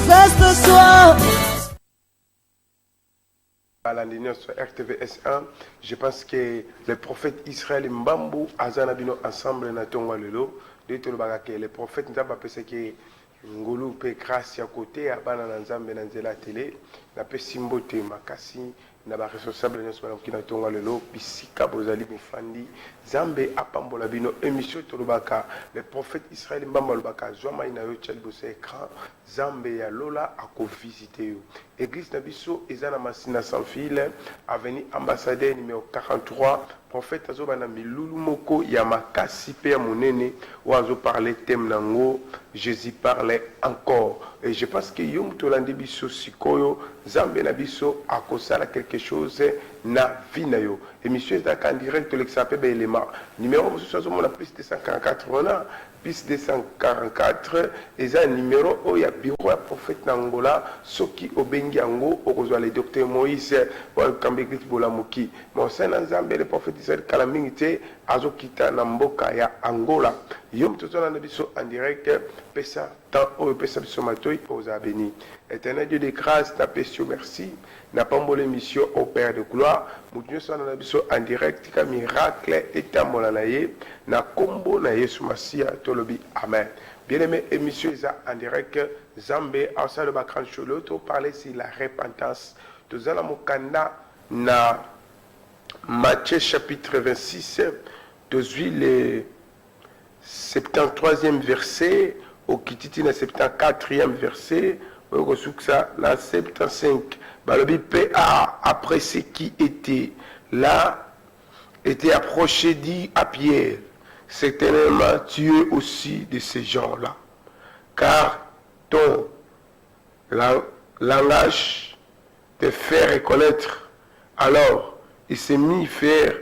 manifeste-toi. À la ligne sur RTVS1, je pense que le prophète Israël Mbambu Azanabino ensemble na tonga lelo de to bagake le prophète nzamba pese que ngulu pe grâce ya côté abana na nzambe na nzela télé na pe simbote makasi na ba responsable nyonso na kina tonga lelo bisika bozali bofandi zambe apambola bino émission to lobaka le prophète Israël Mbamba lobaka zwama ina yo tchali bosse écran zambe ya lola ako visiter yo église na biso ezana masina sans fil avenue ambassadeur numéro 43 prophète azobana milulu moko ya makasi pe ya monene oazo parler thème nango Jésus parlait encore et je pense que yom tolandi biso sikoyo zambe na biso akosala quelque chose na vie na yo émission ezaka en direct l'exape be élément numéro mosusu azomona plus 244 wana plus 244 eza numéro oyo ya bureau ya prophète na Angola soki obengi yango okozwa le docteur Moïse wakambe église bolamuki monsena nzambe le prophète Israël kala mingi te azokita na mboka ya Angola yom tozona na biso en direct pesa tant oyo pesa biso matoi oza béni éternel Dieu de grâce na pesio merci na pambole mission au Père de gloire mutu nyonso na biso en direct ka miracle etambola na ye na kombo na Yesu Masia tolobi amen. Bien aimé émission eza en direct Zambé outside ba grand cholo to parler sur la repentance tozala mokanda na Matthieu chapitre 26 tozui le 73e verset au kititi na 74e verset au ça la 75 balobi PA après ce qui était là était approché dit à Pierre certainement tu es aussi de ces gens-là car ton langage te fait reconnaître. Alors il s'est mis à faire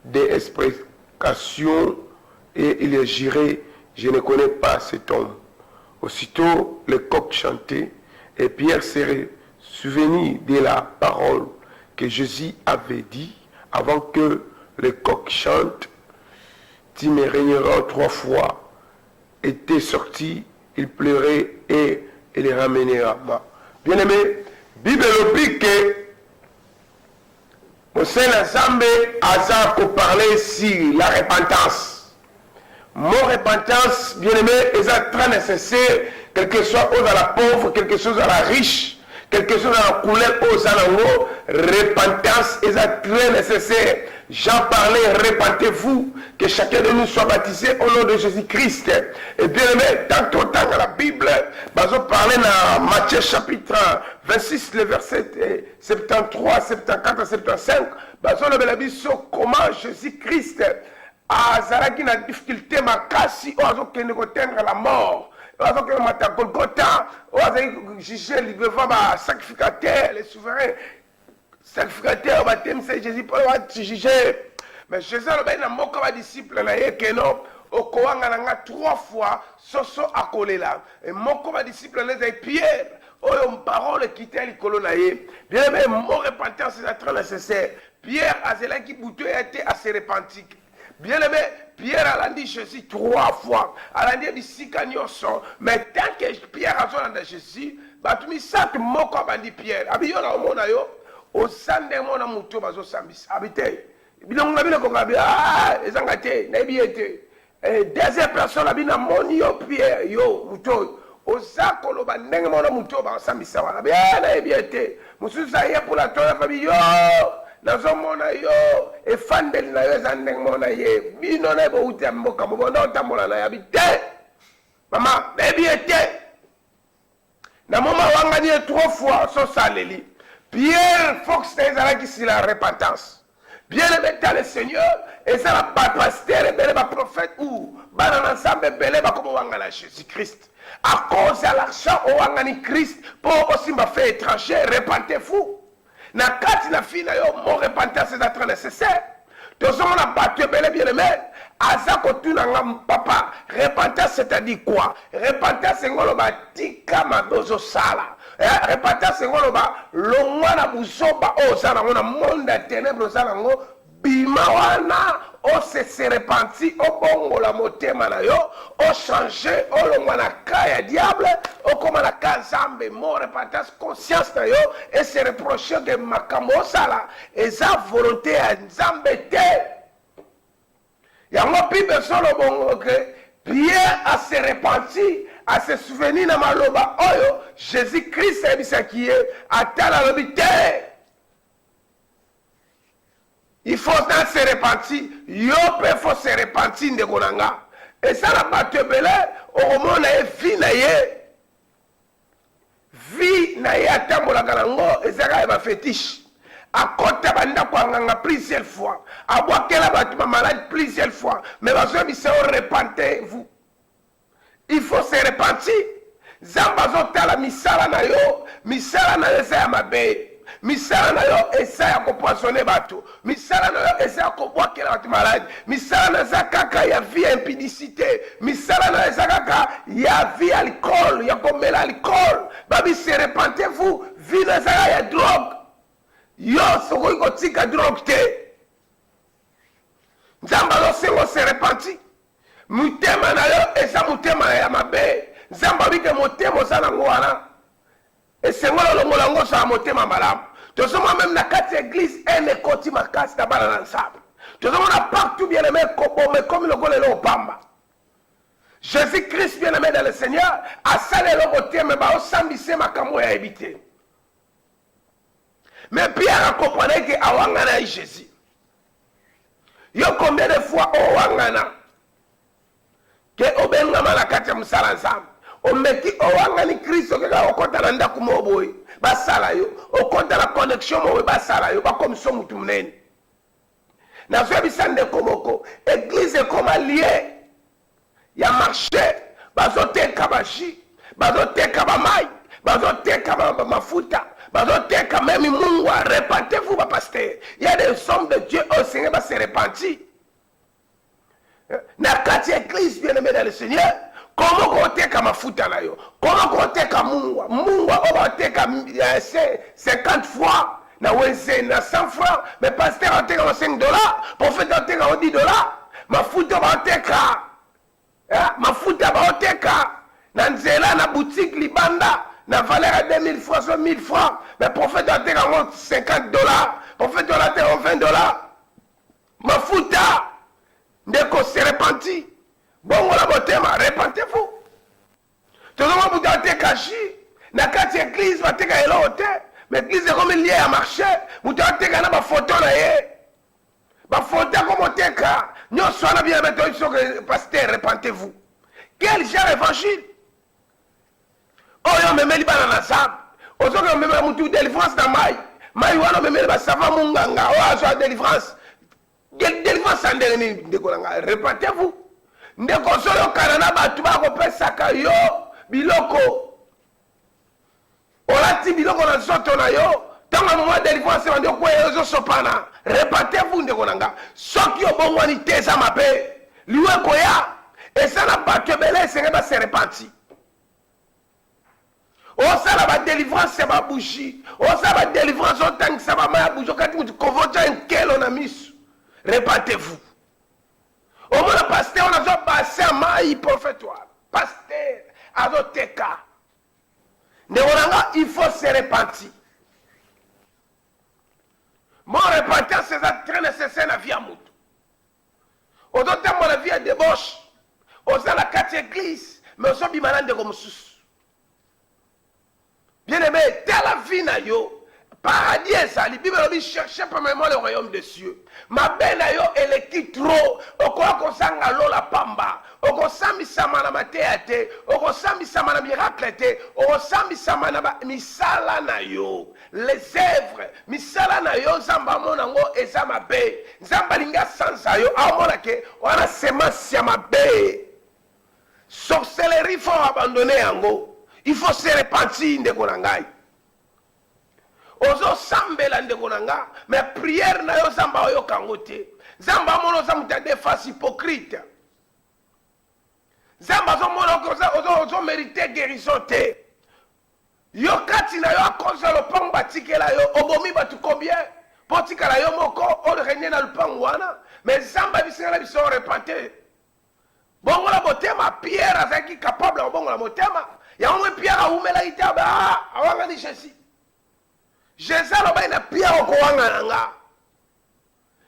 des explications et il girait je ne connais pas cet homme. Aussitôt le coq chantait et Pierre s'est souvenu de la parole que Jésus avait dit avant que le coq chante. Tu me régneras 3 fois. Était sorti, il pleurait et il les ramenera. Bien aimé, Bible pique Monseigneur Zambé a parlé sur la repentance. Mon repentance, bien aimé, est très nécessaire, quelque soit aux à la pauvre, quelque chose à la riche, quelque chose à la couleur aux à la repentance est très nécessaire. J'en parlais, repentez-vous, que chacun de nous soit baptisé au nom de Jésus-Christ. Et bien aimé, tant autant dans la Bible, on parlait dans Matthieu chapitre 26, le verset 73, 74, 75, on a vu comment Jésus-Christ azalaki na difficulté makasi oyo azokende koteindre la mort oyo azokende mata Golgotha oyo azali juger devant basacrificateur les souverains sacrificateur batemisa Jésus mpo bajuger mais Jésus alobaki na moko badisciple na ye keno okowanga na nga 3 fois soso akolela moko badisciple na ezali Pierre oyo parole ekite likolo na ye bien aimé mon repentance est très nécessaire Pierre azalaki buto ya te à se repentir. Bien aimé, Pierre a dit Jésus 3 fois. Elle a dit bisika nyonso. Mais tant que Pierre a dit Jésus, batumi sak moko bandi Pierre. Abi yo na omona yo, osande mona muto bazo sambisa. Abite. Bilongo na bino kongabi ezanga te, na biete. Deuxième personne abi na moni yo Pierre yo muto. Osako lo bandenge mona muto ba sambisa wana. Bi na biete. Mususa ye pour la toya kabi yo. Nazomona yo efandeli na yo eza ndenge mona ye bino na ebo uti ya mboka mobona otambola na yabi te mama nayebi ye te na moma wangani ye 3 fois sosaleli Pierre Fox ezalaki si la repentance bien aimé dans le Seigneur ezala bapasteur ebele baprophète ou bana na nzambe ebele bakomo wangana Jésus-Christ à cause ya l'argent owangani Christ mpo osimba fait étranger repentez-vous na kati na fina yo mon repentance est très nécessaire tozomona bato ebele bien aimé aza kotuna nga papa repentance c'est-à-dire quoi repentance engoloba tika mabe ozosala repentance engoloba longwa na buzoba oyo oza nango na monde ya ténèbre oza nango bima wana se repenti obongola motema na yo changer olongwa na ka ya diable okoma na ka nzambe mo repentance conscience na yo et se reprocher que makambo osala eza volonté ya nzambe te yango bible solo bongo ke Pierre a se repenti a se souvenir na maloba oyo Jésus Christ ebisaki ye atala lobi te. Il faut se repentir. Yo pe faut se repentir de konanga. Et ça la batebele au monde na vie na ye. Vie na ye atambola kanango ezaka ba fétiche. Akota banda kwa nganga plusieurs fois. Abwakela batuma malade plusieurs fois. Mais bazo bisa repentez-vous. Il faut se repentir. Zamba zotala misala na yo eza ya mabe. Misala na yo esa ya kopoisonner bato. Misala na yo esa ya kobwakela bato malade. Misala na eza kaka ya vie ya impudicité. Misala na eza kaka ya vie alcool, ya komela alcool. Babi se repentez-vous, vie na eza ya drogue. Yo sokoki kotika drogue te. Nzamba lo sengo se repenti. Mutema na yo eza mutema ya mabe. Nzamba bike motema osala ngo wana. Esengolo longola ngo sa motema malamu. Tozoma même na kati église ene koti makasi na bana na nzambe. Tozoma na partout bien aimé comme le golelo opamba. Jésus Christ bien aimé dans le Seigneur a salé le motema ba osambise makambo ya ebité. Mais Pierre a compris que awangana Jésus. Yo combien de fois owangana ke obenga malakati musala nzambe. Omeki owangani Kristo keka okota na ndaku moboy basala yo okota la connexion moboy basala yo bakomiso mutu munene na zo bisande komoko église comme lié ya marché bazoteka bashi bazoteka bamai bazoteka mafuta bazoteka même Mungu repentez-vous ba pasteur il y a des hommes de Dieu au Seigneur va se repentir na kati église bien aimé dans le Seigneur. Comment koteka mafuta na yo? Comment koteka mungwa? Mungwa obateka 50 fois na wenze na 100 francs. Mais pasteur ateka $5, prophète ateka $10. Mafuta bateka. Mafuta bateka. Na nzela na boutique libanda na valeur à 2000 francs, 1000 francs. Mais prophète ateka $50. Prophète ateka $20. Mafuta ndeko se repenti. Bon, la botema, repentez-vous. Tout le monde vous avez caché. Na kati église, va te gagner l'autre. Mais l'église est comme liée à marcher. Vous avez gagné ma photo là. Ma photo comme te ka. Nous sommes bien maintenant que pasteur, repentez-vous. Quel genre d'évangile? Oh, yo me meli banana sam. Ozo que me meli mutu délivrance dans maï. Maï wana me meli ba sava munganga. Oh, azo délivrance. Délivrance en dernier de kolanga. Repentez-vous. Ndeko solo kanana batu bako pesaka yo biloko olati biloko na zoto na yo tanga mwa délivrance bandi ko ezo sopana repentez-vous ndeko nanga soki obongwani teza mabe liwe koya esala batu belé senge ba se repenti osala ba délivrance ba bougie osala ba délivrance otangisa ba maya bougie kati mutu kovocha nkelo na misu repentez-vous. Au moins, le pasteur, on a besoin de passer à maï prophétoire. Pasteur, à d'autres cas. Il faut se repentir. Mon repentir, c'est très nécessaire dans la vie à Moutou. Au d'autres temps, la vie est débauche. Aux gens, la 4 églises, mais aux autres, malades de comme sous. Bien aimé, telle vie na yo. Paradis ça, la Bible dit chercher premièrement le royaume des cieux. Ma belle yo elle est trop. Okola kosanga lola pamba. Okosami sama na mateate. Okosami sama na miracle te. Okosami sama na misala na yo. Les œuvres misala na yo zamba monango eza mabe. Zamba linga sansa yo amona ke wana semence ya mabe. Sorcellerie faut abandonner yango. Il faut se repentir ndeko na ngai. Ozo sambela ndeko nanga mais prière na yo zamba oyo kangote zamba mono za mutade face hypocrite zamba zo mono ozo mériter guérison te yo kati na yo akoza lo pango batikela yo obomi batu combien potika la yo moko o rene na lupango wana mais zamba bisenga biso repentir. Bongo la motema Pierre azaki capable bongo la motema. Ya omwe Pierre aumela itaba awanga ni Jésus. Jésus aloba ina Pierre ko wanga nanga.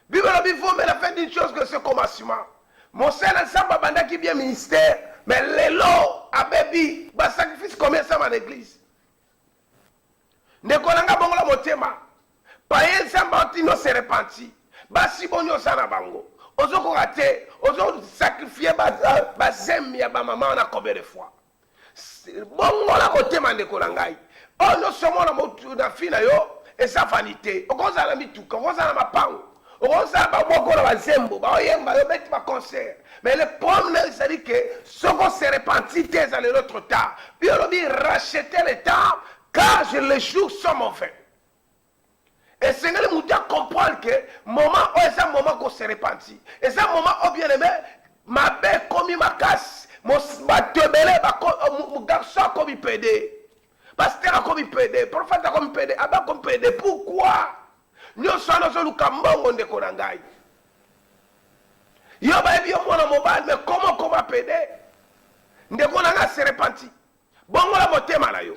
Bible lobi faut mais la fin d'une chose que ce commencement. Mon seigneur zamba bandaki bien ministère, mais lelo abebi ba sacrifice combien ça dans l'église. Ndekolanga bongo la motema. Paye zamba tino se repenti. Basi bonyo sana bango. Ozo korate, ozo sacrifier ba zemi ya ba maman na combien de fois. Bongo la motema ndekolangai. Oh no somo na motu na fina yo et sa vanité. Okoza na mituka, okoza na mapango. Okoza ba boko na bazembo, ba oyemba yo beti ba concert. Mais le problème c'est dit que soko se repenti tes dans l'autre temps. Puis on dit racheter le temps car les jours sont mauvais. Et c'est que le mouton comprend que moment où est un moment qu'on se repentit. Et c'est un moment où bien aimé, ma belle comme ma casse, mon batebele, mon garçon comme il peut aider. Pasteur comme il peut aider, prophète comme il peut aider, abba comme il peut aider. Pourquoi? Nous sommes dans le cambon de Konangai. Yo ba ebi yo mona mobile, mais comment peut aider? Nous Konanga se repentit. Bon, la motema na yo.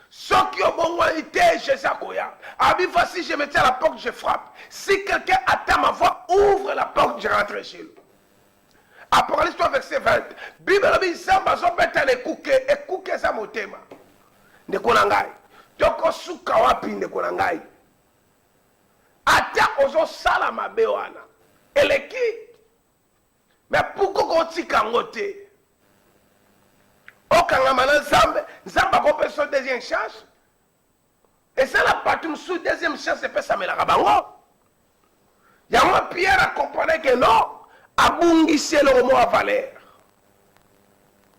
Ceux qui ont bon été, Jésus Akoya. Abi, voici, je me tiens à la porte, je frappe. Si quelqu'un attend ma voix, ouvre la porte, je rentre chez lui. Apocalypse 3, verset 20. Bible dit, ça m'a zobeta ne kuke, et kuke sa motema. Ne konangai. Toko suka wapi ne konangai. Ata ozo sala mabe wana. Eleki. Mais pourquoi qu'on tika ngote? Okangamana Nzambe, Nzambe a compris son deuxième chance. Et ça la partie sous deuxième chance, c'est pas ça mais la rabango. Yama Pierre a compris que non, abungissé le mot à valeur.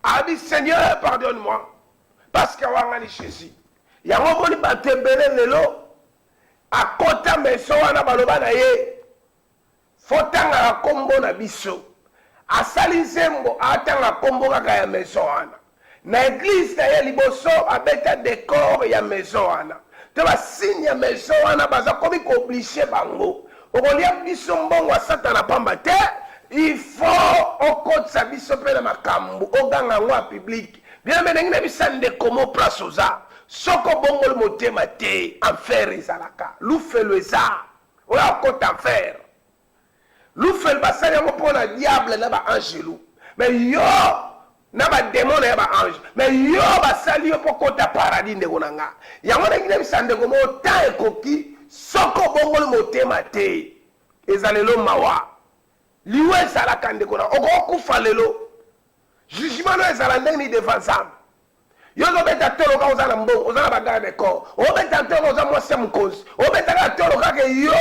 A dit Seigneur, pardonne-moi, parce qu'il y a un Jésus. Yama moni batebele lelo, a kota meso wana baloba na ye, fotanga la kombo na biso. A sali zembo, a atanga kombo kaka ya meso wana. Na église na ye liboso abeta décor ya maison wana. Te ba signe ya maison wana baza komi ko obligé bango. Okolia biso mbongo wa satana pamba te, il faut okotsa biso pe na makambo oganga ngwa public. Bien menengi na bisande komo place oza. Soko bongo le motema te enfer ezalaka. Lufelo eza. Oya kota enfer. Lufelo basali yango pona diable na ba angelou. Mais yo na ba démon na ba ange mais yo ba sali yo pokota paradis ndeko nanga yango na ngine bisande ko mo ta ekoki soko bongo le motema te ezalelo mawa liwe sala kande ko na okufa lelo jugement no ezala ndeni devant Nzambe yo zo beta tolo ka ozala mbongo ozala bagala de corps o beta tolo oza mwasi mukozi o beta ka tolo ka ke yo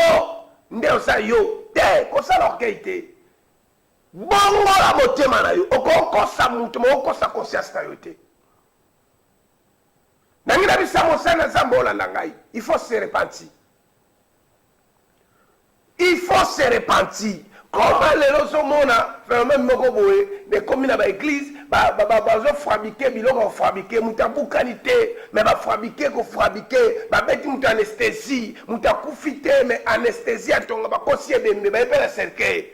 nde osa yo te ko sala orgueil bongo la motema na yo okokosa mutu okosa conscience na yo te nangina bisa mosana Nzambe olanda ngai il faut se repentir comment les lozomona phénomène moko boye de komi na ba église bazo fabriquer biloko fabriquer mutabu qualité mais ba fabriquer ko fabriquer ba beti mutu anesthésie mutakufi te mais anesthésie atonga ba kosi ebembe ba epela cercueil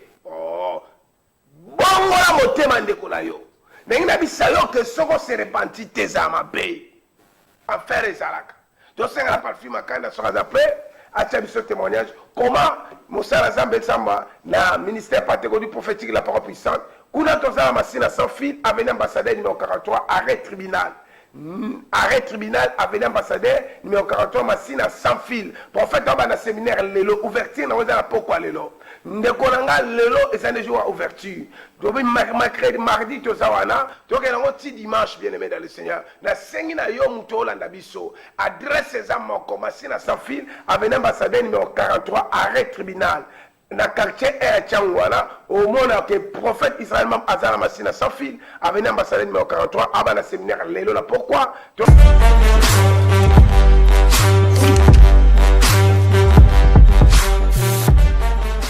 bongo la motema ndeko na yo ndenge na bisa yo ke soko se repenti te za mabe enfer ezalaka tosenga la parfume akanda soka za pe atia biso témoignage comment mosala Nzambe Samba na ministère patégo du prophétique la parole puissante kuna tozala masina sans fil avenue ambassadeur numéro 43 arrêt tribunal avenue ambassadeur numéro 43 masina sans fil prophète aba na séminaire lelo ouverture na oza na pokwa lelo ndeko nanga lelo ezane jour à ouverture dobi mercredi mardi tozawana tokela ngo ti dimanche bien aimé dans le Seigneur na sengi na yo muto olanda biso adresse eza moko masina sans fil avenue ambassadeur numéro 43 arrêt tribunal na quartier air Tchangwana au monde que prophète Israël même Azara Massina sans fil avenue ambassadeur numéro 43 aba na séminaire lelo la pourquoi